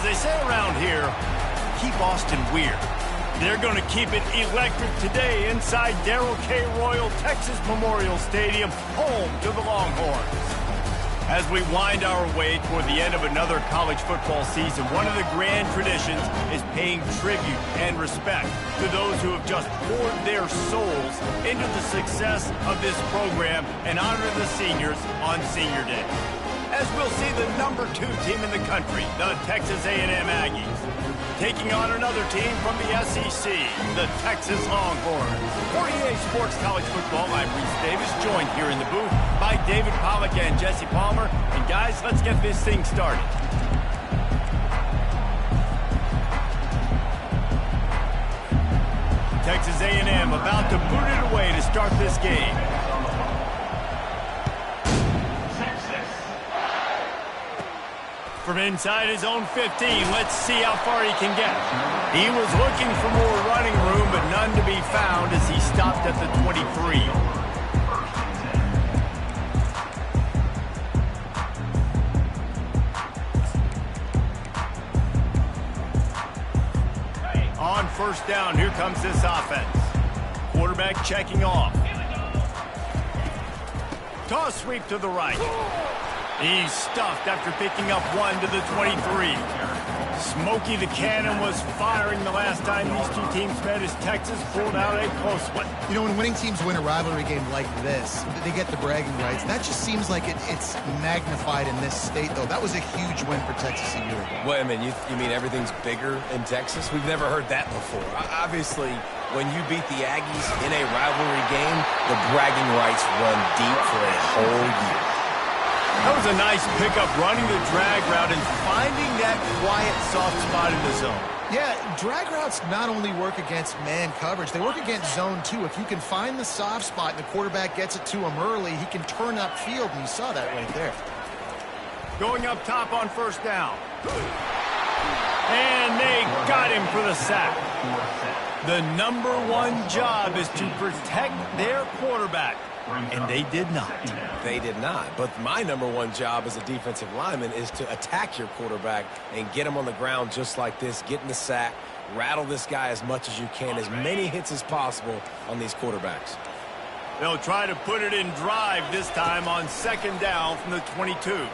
they say around here, keep Austin weird. They're going to keep it electric today inside Darrell K. Royal Texas Memorial Stadium, home to the Longhorns. As we wind our way toward the end of another college football season, one of the grand traditions is paying tribute and respect to those who have just poured their souls into the success of this program and honor the seniors on Senior Day. As we'll see the number 2 team in the country, the Texas A&M Aggies, taking on another team from the SEC, the Texas Longhorns. For EA Sports College Football, I'm Reese Davis, joined here in the booth by David Pollack and Jesse Palmer. And guys, let's get this thing started. Texas A&M about to boot it away to start this game. From inside his own 15, let's see how far he can get. He was looking for more running room, but none to be found as he stopped at the 23. On first down, here comes this offense. Quarterback checking off. Toss sweep to the right. He's stuffed after picking up one to the 23. Smokey the Cannon was firing the last time these two teams met as Texas pulled out a close one. You know, when winning teams win a rivalry game like this, they get the bragging rights. That just seems like it's magnified in this state, though. That was a huge win for Texas a year ago. Wait a minute, you mean everything's bigger in Texas? We've never heard that before. Obviously, when you beat the Aggies in a rivalry game, the bragging rights run deep for a whole year. That was a nice pickup, running the drag route and finding that quiet, soft spot in the zone. Yeah, drag routes not only work against man coverage, they work against zone too. If you can find the soft spot and the quarterback gets it to him early, he can turn upfield, and you saw that right there. Going up top on first down. And they got him for the sack. The number 1 job is to protect their quarterback. And they did not. They did not. But my number 1 job as a defensive lineman is to attack your quarterback and get him on the ground just like this, get in the sack, rattle this guy as much as you can, as many hits as possible on these quarterbacks. They'll try to put it in drive this time on second down from the 22.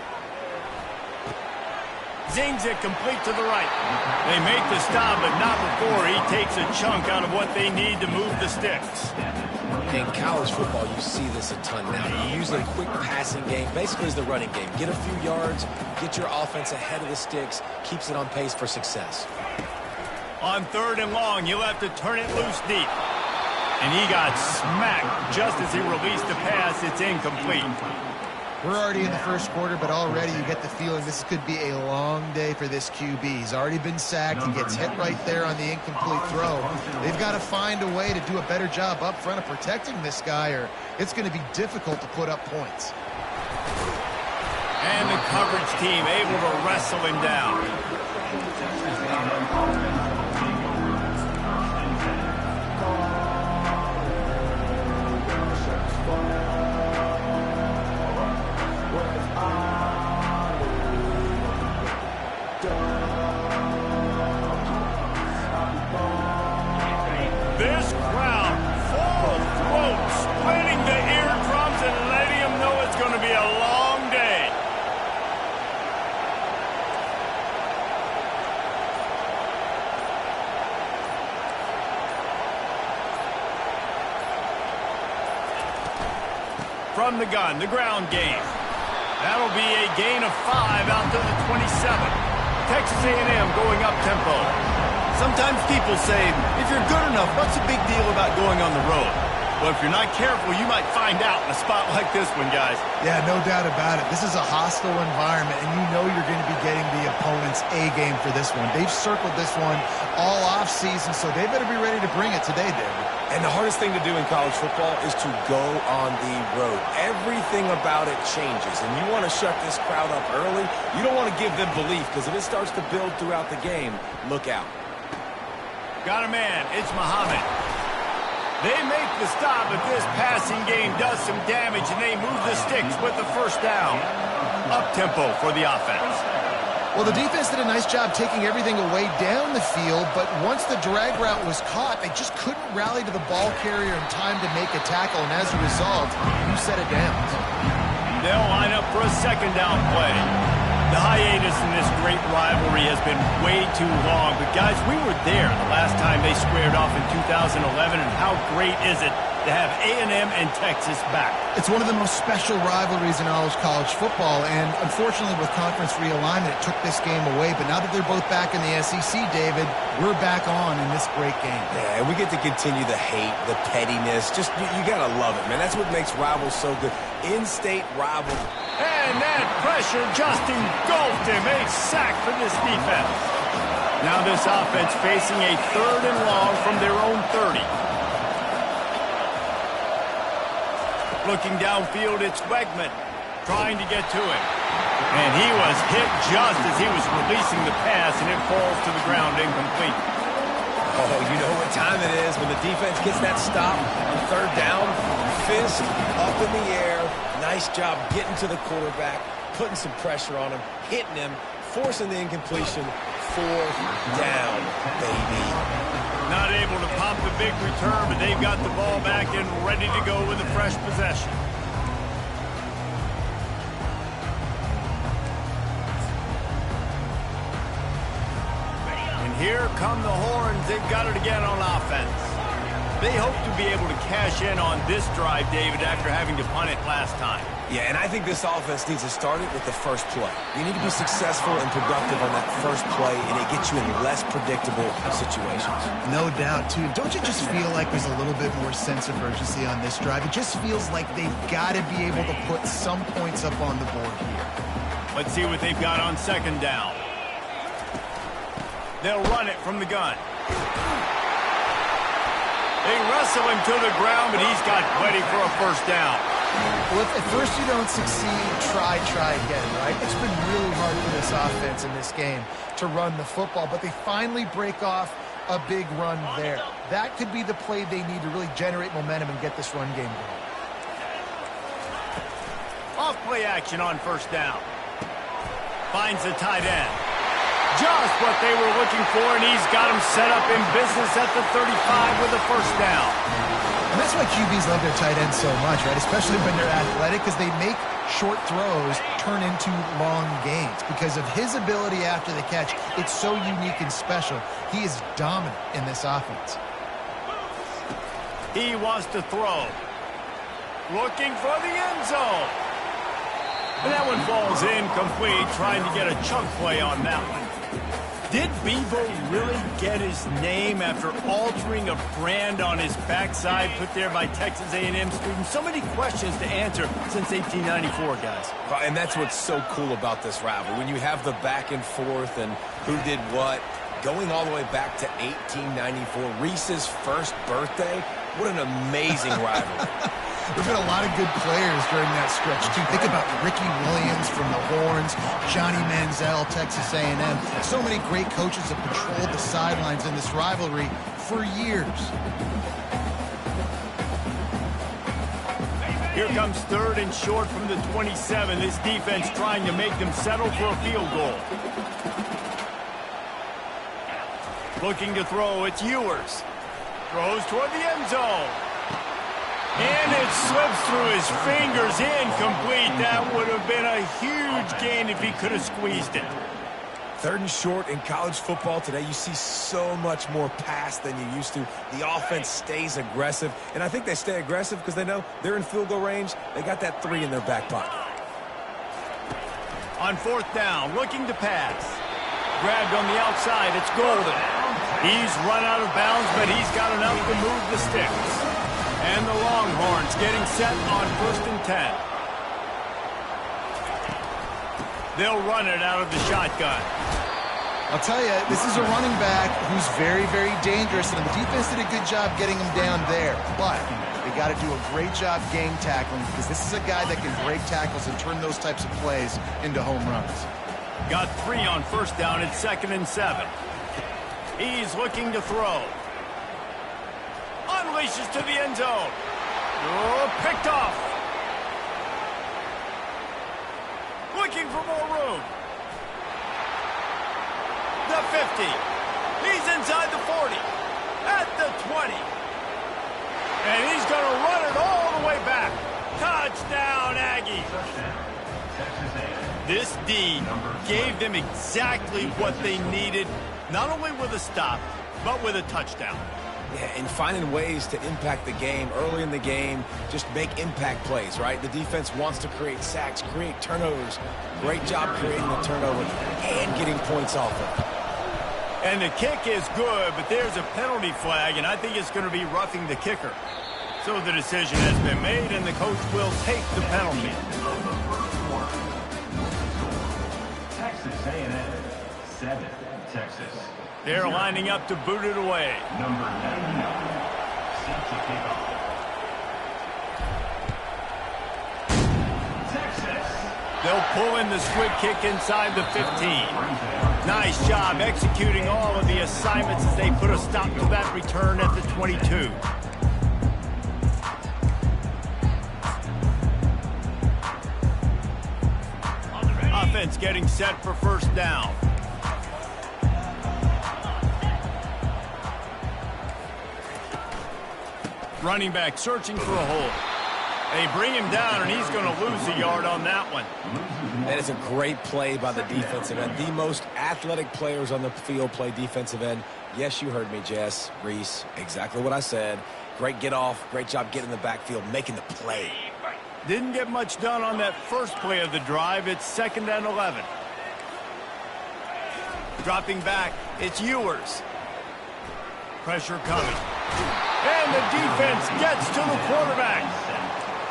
Zings it complete to the right. They make the stop, but not before he takes a chunk out of what they need to move the sticks. In college football, you see this a ton now. You use a quick passing game, basically as the running game. Get a few yards, get your offense ahead of the sticks, keeps it on pace for success. On third and long, you'll have to turn it loose deep. And he got smacked just as he released the pass. It's incomplete. We're already in the first quarter, but already you get the feeling this could be a long day for this QB. He's already been sacked. He gets hit right there on the incomplete throw. They've got to find a way to do a better job up front of protecting this guy, or it's going to be difficult to put up points. And the coverage team able to wrestle him down. This crowd full of throats, splitting the eardrums and letting them know it's going to be a long day. From the gun, the ground game. That'll be a gain of 5 out to the 27. Texas A&M going up tempo. Sometimes people say, if you're good enough, what's the big deal about going on the road? Well, if you're not careful, you might find out in a spot like this one, guys. Yeah, no doubt about it. This is a hostile environment, and you know you're going to be getting the opponent's A game for this one. They've circled this one all offseason, so they better be ready to bring it today, David. And the hardest thing to do in college football is to go on the road. Everything about it changes, and you want to shut this crowd up early. You don't want to give them belief, because if it starts to build throughout the game, look out. Got a man. It's Muhammad. They make the stop, but this passing game does some damage, and they move the sticks with the first down. Up-tempo for the offense. Well, the defense did a nice job taking everything away down the field, but once the drag route was caught, they just couldn't rally to the ball carrier in time to make a tackle, and as a result, you set it down. They'll line up for a second down play. The hiatus in this great rivalry has been way too long, but guys, we were there the last time they squared off in 2011, and how great is it to have A&M and Texas back? It's one of the most special rivalries in all of college football, and unfortunately with conference realignment, it took this game away, but now that they're both back in the SEC, David, we're back on in this great game. Yeah, and we get to continue the hate, the pettiness. Just, you gotta love it, man. That's what makes rivals so good. In-state rival. And that pressure just engulfed him. A sack for this defense. Now this offense facing a 3rd and long from their own 30. Looking downfield, it's Wegman trying to get to him. And he was hit just as he was releasing the pass, and it falls to the ground incomplete. Oh, you know what time it is when the defense gets that stop on 3rd down. Fist up in the air. Nice job getting to the quarterback, putting some pressure on him, hitting him, forcing the incompletion. 4th down, baby. Not able to pop the big return, but they've got the ball back and ready to go with a fresh possession. And here come the horns. They've got it again on offense. They hope to be able to cash in on this drive, David, after having to punt it last time. Yeah, and I think this offense needs to start it with the first play. You need to be successful and productive on that first play, and it gets you in less predictable situations. No doubt, too. Don't you just feel like there's a little bit more sense of urgency on this drive? It just feels like they've got to be able to put some points up on the board here. Let's see what they've got on 2nd down. They'll run it from the gun. They wrestle him to the ground, but he's got plenty for a 1st down. Well, if at first you don't succeed, try again, right? It's been really hard for this offense in this game to run the football, but they finally break off a big run there. That could be the play they need to really generate momentum and get this run game going. Off play action on 1st down. Finds the tight end. Just what they were looking for, and he's got him set up in business at the 35 with a 1st down. And that's why QBs love their tight ends so much, right? Especially when they're athletic, because they make short throws turn into long gains. Because of his ability after the catch, it's so unique and special. He is dominant in this offense. He wants to throw. Looking for the end zone. And that one falls incomplete, trying to get a chunk play on that one. Did Bebo really get his name after altering a brand on his backside put there by Texas A&M students? So many questions to answer since 1894, guys. And that's what's so cool about this rivalry. When you have the back and forth and who did what, going all the way back to 1894, Reese's 1st birthday, what an amazing rivalry. There's been a lot of good players during that stretch, too. Think about Ricky Williams from the Horns, Johnny Manziel, Texas A&M. So many great coaches have patrolled the sidelines in this rivalry for years. Here comes 3rd and short from the 27. This defense trying to make them settle for a field goal. Looking to throw, it's Ewers. Throws toward the end zone. And it slips through his fingers, incomplete. That would have been a huge gain if he could have squeezed it. 3rd and short in college football today, you see so much more pass than you used to. The offense stays aggressive, and I think they stay aggressive because they know they're in field goal range. They got that 3 in their back pocket. On 4th down, looking to pass. Grabbed on the outside, it's Golden. He's run out of bounds, but he's got enough to move the sticks. And the Longhorns getting set on 1st and 10. They'll run it out of the shotgun. I'll tell you, this is a running back who's very, very dangerous, and the defense did a good job getting him down there. But they got to do a great job game tackling, because this is a guy that can break tackles and turn those types of plays into home runs. Got 3 on 1st down at 2nd and 7. He's looking to throw. Unleashes to the end zone. Oh, picked off. Looking for more room. 50. He's inside the 40. At the 20. And he's going to run it all the way back. Touchdown, Aggies. This D gave them exactly what they needed, not only with a stop, but with a touchdown. Yeah, and finding ways to impact the game early in the game, just make impact plays, right? The defense wants to create sacks, create turnovers. Great job creating the turnover and getting points off of it. And the kick is good, but there's a penalty flag, and I think it's going to be roughing the kicker. So the decision has been made, and the coach will take the penalty. Texas A&M, 7, Texas. They're lining up to boot it away. Number 99, set to kick off. Texas. They'll pull in the squib kick inside the 15. Nice job executing all of the assignments as they put a stop to that return at the 22. Offense getting set for first down. Running back searching for a hole. They bring him down, and he's going to lose a yard on that one. That is a great play by the defensive end. The most athletic players on the field play defensive end. Yes, you heard me, Jess, Reese. Exactly what I said. Great get off. Great job getting in the backfield, making the play. Didn't get much done on that first play of the drive. It's 2nd and 11. Dropping back, it's Ewers. Pressure coming. And the defense gets to the quarterback.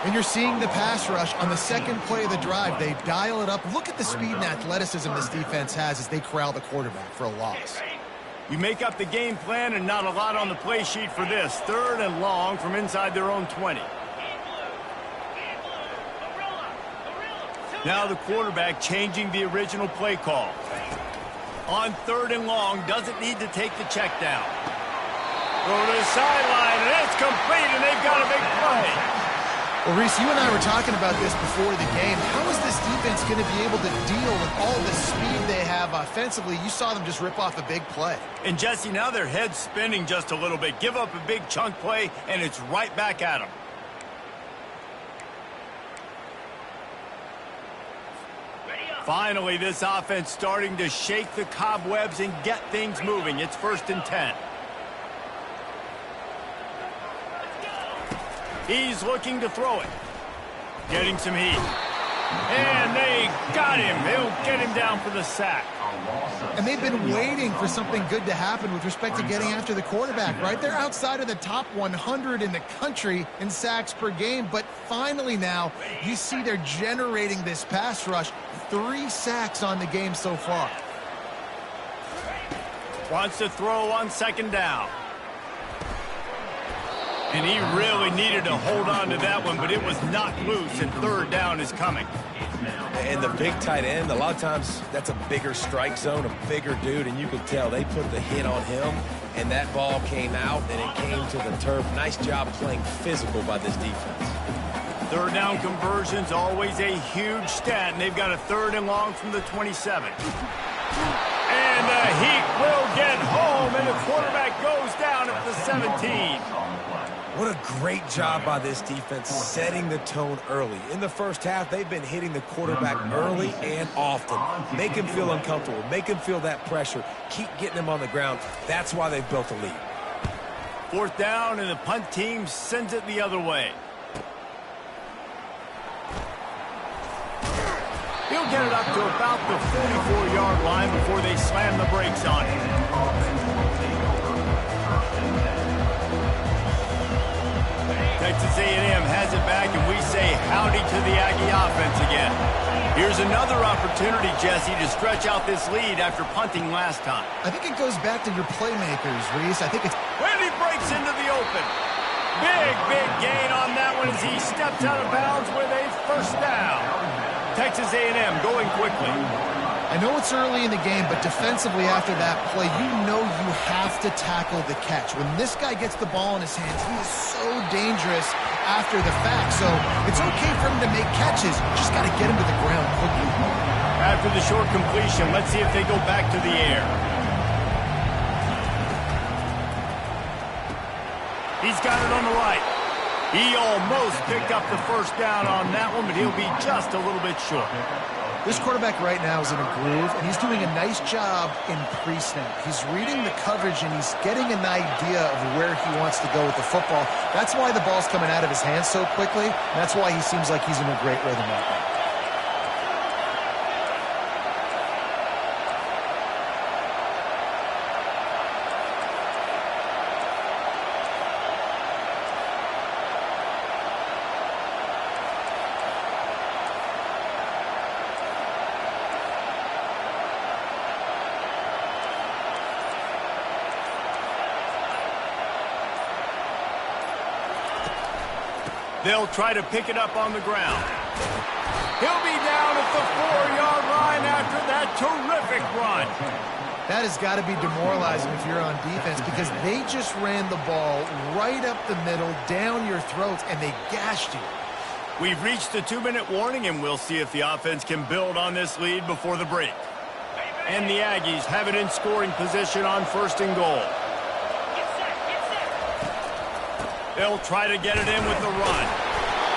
And you're seeing the pass rush on the second play of the drive. They dial it up. Look at the speed and athleticism this defense has as they corral the quarterback for a loss. You make up the game plan and not a lot on the play sheet for this. 3rd and long from inside their own 20. Now the quarterback changing the original play call. On 3rd and long, doesn't need to take the check down. Go to the sideline, and it's complete, and they've got a big play. Well, Reese, you and I were talking about this before the game. How is this defense going to be able to deal with all the speed they have offensively? You saw them just rip off a big play. And, Jesse, now their head's spinning just a little bit. Give up a big chunk play, and it's right back at them. Finally, this offense starting to shake the cobwebs and get things moving. It's 1st and 10. He's looking to throw it. Getting some heat. And they got him. They'll get him down for the sack. And they've been waiting for something good to happen with respect to getting after the quarterback, right? They're outside of the top 100 in the country in sacks per game, but finally now you see they're generating this pass rush. 3 sacks on the game so far. Wants to throw on 2nd down. And he really needed to hold on to that one, but it was not loose, and 3rd down is coming. And the big tight end, a lot of times that's a bigger strike zone, a bigger dude, and you could tell they put the hit on him, and that ball came out, and it came to the turf. Nice job playing physical by this defense. 3rd down conversion's always a huge stat, and they've got a 3rd and long from the 27. And the heat will get home, and the quarterback goes down at the 17. What a great job by this defense setting the tone early. In the first half, they've been hitting the quarterback early and often. Make him feel uncomfortable. Make him feel that pressure. Keep getting him on the ground. That's why they've built a lead. 4th down, and the punt team sends it the other way. He'll get it up to about the 44-yard line before they slam the brakes on it. Texas A&M has it back, and we say howdy to the Aggie offense again. Here's another opportunity, Jesse, to stretch out this lead after punting last time. I think it goes back to your playmakers, Reese. I think it's... When he breaks into the open. Big gain on that one as he steps out of bounds with a 1st down. Texas A&M going quickly. I know it's early in the game, but defensively after that play, you know you have to tackle the catch. When this guy gets the ball in his hands, he is so dangerous after the fact. So it's okay for him to make catches. Just got to get him to the ground quickly. After the short completion, let's see if they go back to the air. He's got it on the right. He almost picked up the first down on that one, but he'll be just a little bit short. This quarterback right now is in a groove, and he's doing a nice job in pre-snap. He's reading the coverage, and he's getting an idea of where he wants to go with the football. That's why the ball's coming out of his hands so quickly. That's why he seems like he's in a great rhythm right now. They'll try to pick it up on the ground. He'll be down at the 4-yard line after that terrific run. That has got to be demoralizing if you're on defense, because they just ran the ball right up the middle, down your throats, and they gashed you. We've reached the 2-minute warning, and we'll see if the offense can build on this lead before the break. And the Aggies have it in scoring position on 1st and goal. They'll try to get it in with the run.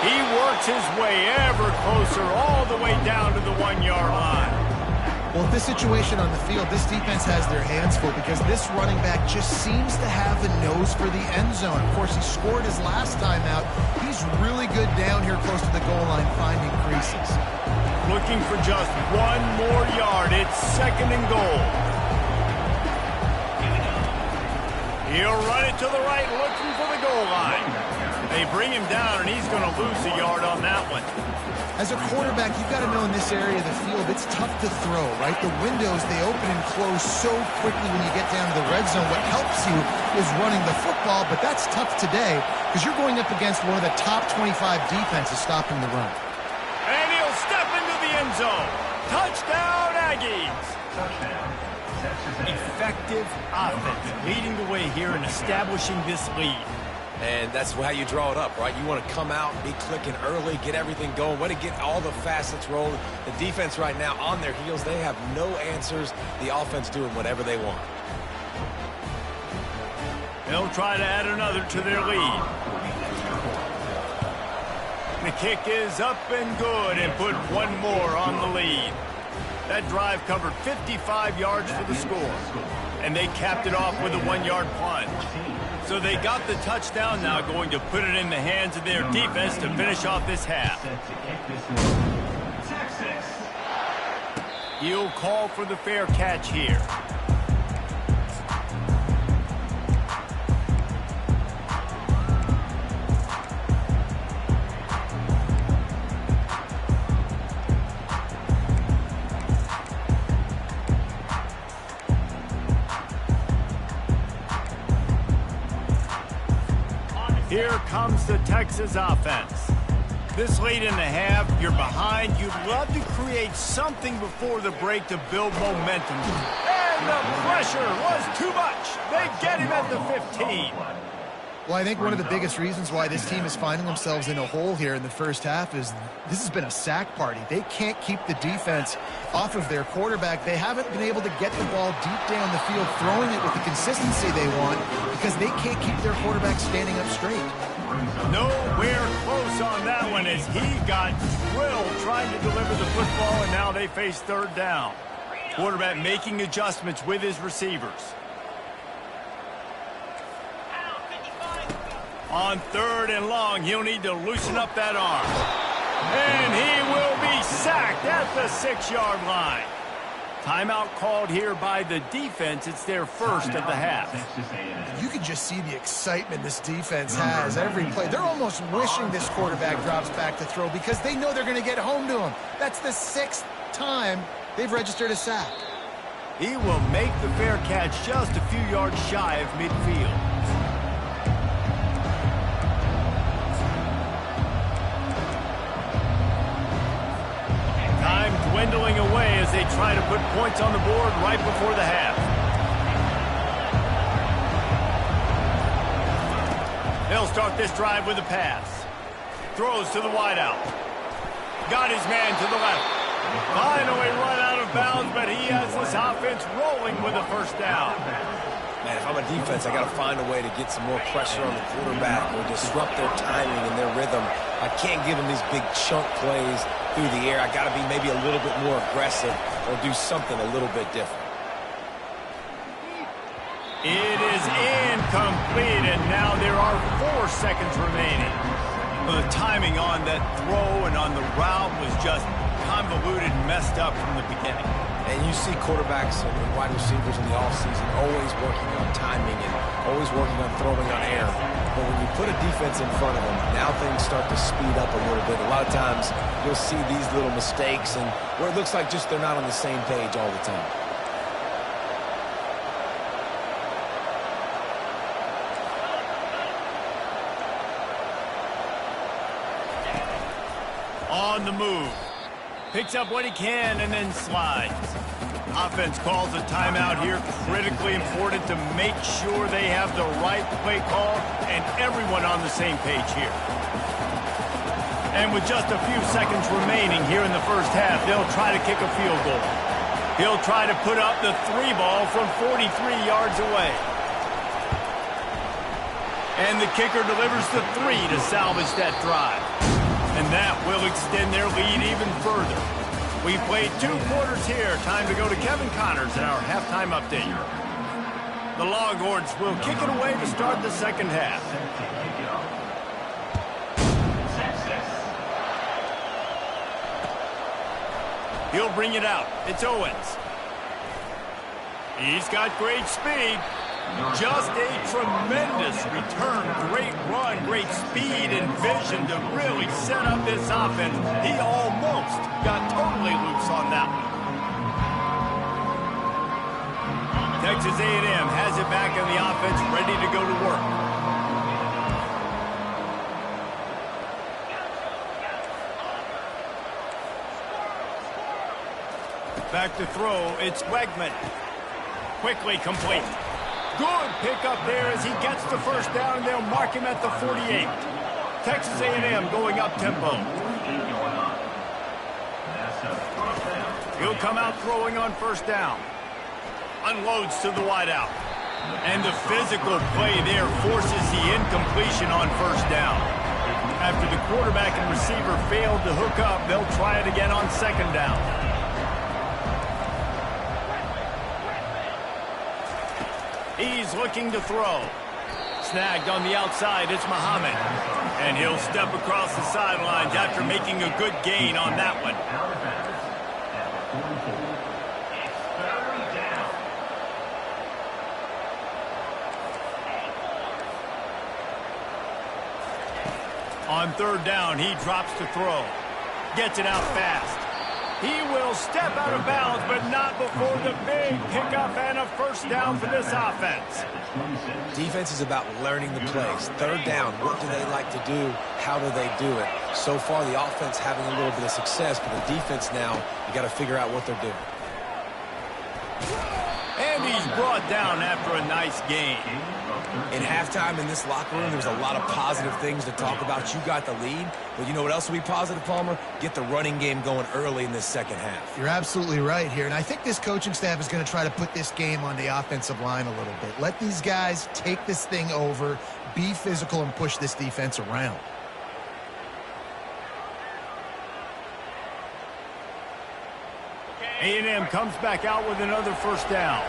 He works his way ever closer all the way down to the 1-yard line. Well, this situation on the field, this defense has their hands full, because this running back just seems to have the nose for the end zone. Of course, he scored his last time out. He's really good down here close to the goal line, finding creases. Looking for just 1 more yard. It's 2nd and goal. He'll run it to the right, looking for the goal line. They bring him down, and he's going to lose a yard on that one. As a quarterback, you've got to know in this area of the field, it's tough to throw, right? The windows, they open and close so quickly when you get down to the red zone. What helps you is running the football, but that's tough today because you're going up against one of the top 25 defenses stopping the run. And he'll step into the end zone. Touchdown, Aggies. Touchdown. Effective offense leading the way here and establishing this lead. And that's how you draw it up, right? You want to come out, be clicking early, get everything going, want to get all the facets rolling. The defense right now on their heels, they have no answers. The offense doing whatever they want. They'll try to add another to their lead. The kick is up and good and put 1 more on the lead. That drive covered 55 yards for the score, and they capped it off with a 1-yard plunge. So they got the touchdown, now going to put it in the hands of their defense to finish off this half. He'll call for the fair catch here. Here comes the Texas offense. This late in the half, you're behind. You'd love to create something before the break to build momentum. And the pressure was too much. They get him at the 15. Well, I think one of the biggest reasons why this team is finding themselves in a hole here in the first half is this has been a sack party. They can't keep the defense off of their quarterback. They haven't been able to get the ball deep down the field, throwing it with the consistency they want, because they can't keep their quarterback standing up straight. Nowhere close on that one as he got drilled trying to deliver the football, and now they face 3rd down. Quarterback making adjustments with his receivers. On 3rd and long, he'll need to loosen up that arm. And he will be sacked at the 6-yard line. Timeout called here by the defense. It's their first of the half. You can just see the excitement this defense has every play. They're almost wishing this quarterback drops back to throw because they know they're going to get home to him. That's the 6th time they've registered a sack. He will make the fair catch just a few yards shy of midfield. Time dwindling away as they try to put points on the board right before the half. They'll start this drive with a pass. Throws to the wideout. Got his man to the left. Finally run out of bounds, but he has this offense rolling with a 1st down. Man, if I'm a defense, I got to find a way to get some more pressure on the quarterback or disrupt their timing and their rhythm. I can't give them these big chunk plays through the air. I got to be maybe a little bit more aggressive or do something a little bit different. It is incomplete, and now there are 4 seconds remaining. Well, the timing on that throw and on the route was just convoluted and messed up from the beginning. And you see quarterbacks and wide receivers in the offseason always working on timing and always working on throwing on air. But when you put a defense in front of them, now things start to speed up a little bit. A lot of times you'll see these little mistakes and where it looks like just they're not on the same page all the time. On the move. Picks up what he can and then slides. Offense calls a timeout here. Critically important to make sure they have the right play call and everyone on the same page here. And with just a few seconds remaining here in the first half, they'll try to kick a field goal. He'll try to put up the 3 ball from 43 yards away. And the kicker delivers the 3 to salvage that drive. And that will extend their lead even further. We played 2 quarters here. Time to go to Kevin Connors in our halftime update. The Longhorns will kick it away to start the second half. He'll bring it out. It's Owens. He's got great speed. Just a tremendous return, great run, great speed and vision to really set up this offense. He almost got totally loose on that one. Texas A&M has it back on the offense, ready to go to work. Back to throw, it's Wegman. Quickly complete. Good pickup there as he gets the first down, and they'll mark him at the 48. Texas A&M going up tempo. He'll come out throwing on first down. Unloads to the wideout. And the physical play there forces the incompletion on first down. After the quarterback and receiver failed to hook up, they'll try it again on second down. He's looking to throw. Snagged on the outside, it's Muhammad. And he'll step across the sidelines after making a good gain on that one. On third down, he drops to throw. Gets it out fast. He will step out of bounds, but not before the big pickup and a first down for this offense. Defense is about learning the plays. Third down, what do they like to do? How do they do it? So far, the offense having a little bit of success, but the defense now, you got to figure out what they're doing. And he's brought down after a nice gain. In halftime in this locker room, there was a lot of positive things to talk about. You got the lead, but you know what else will be positive, Palmer? Get the running game going early in this second half. You're absolutely right here, and I think this coaching staff is going to try to put this game on the offensive line a little bit. Let these guys take this thing over, be physical, and push this defense around. A&M comes back out with another first down.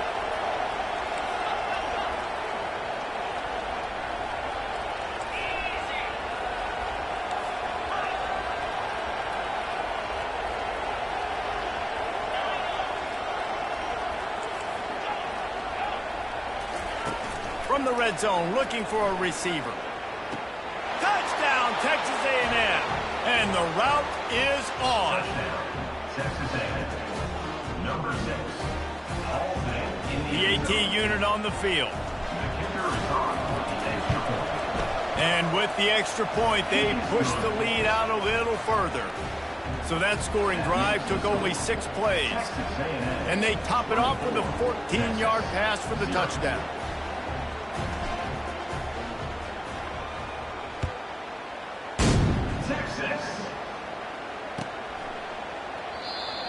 From the red zone, looking for a receiver. Touchdown, Texas A&M. And the route is on. Texas A&M. Number 6. The AT unit on the field. And with the extra point, they pushed the lead out a little further. So that scoring drive took only 6 plays. And they top it off with a 14-yard pass for the touchdown.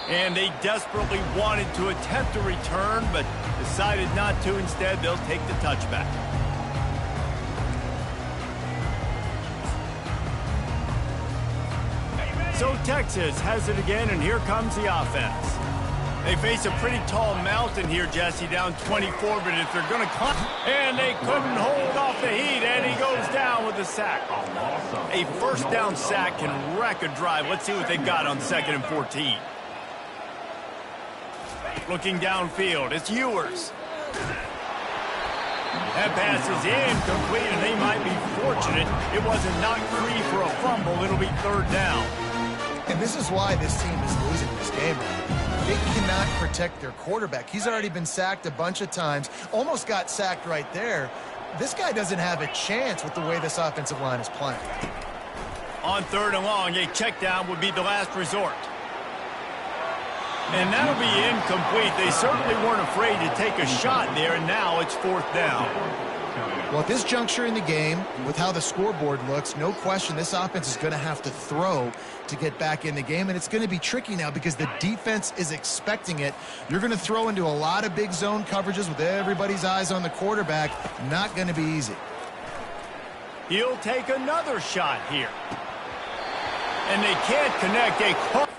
And they desperately wanted to attempt a return, but decided not to. Instead, they'll take the touchback. So Texas has it again, and here comes the offense. They face a pretty tall mountain here, Jesse, down 24, but if they're going to climb, and they couldn't hold off the heat, and he goes down with a sack. A first down sack can wreck a drive. Let's see what they got on 2nd and 14. Looking downfield, it's Ewers. That pass is incomplete, and they might be fortunate it wasn't knocked free for a fumble. It'll be 3rd down. And this is why this team is losing this game. They cannot protect their quarterback. He's already been sacked a bunch of times, almost got sacked right there. This guy doesn't have a chance with the way this offensive line is playing. On 3rd and long, a check down would be the last resort. And that'll be incomplete. They certainly weren't afraid to take a shot there, and now it's 4th down. Well, at this juncture in the game, with how the scoreboard looks, no question this offense is going to have to throw to get back in the game, and it's going to be tricky now because the defense is expecting it. You're going to throw into a lot of big zone coverages with everybody's eyes on the quarterback. Not going to be easy. He'll take another shot here. And they can't connect.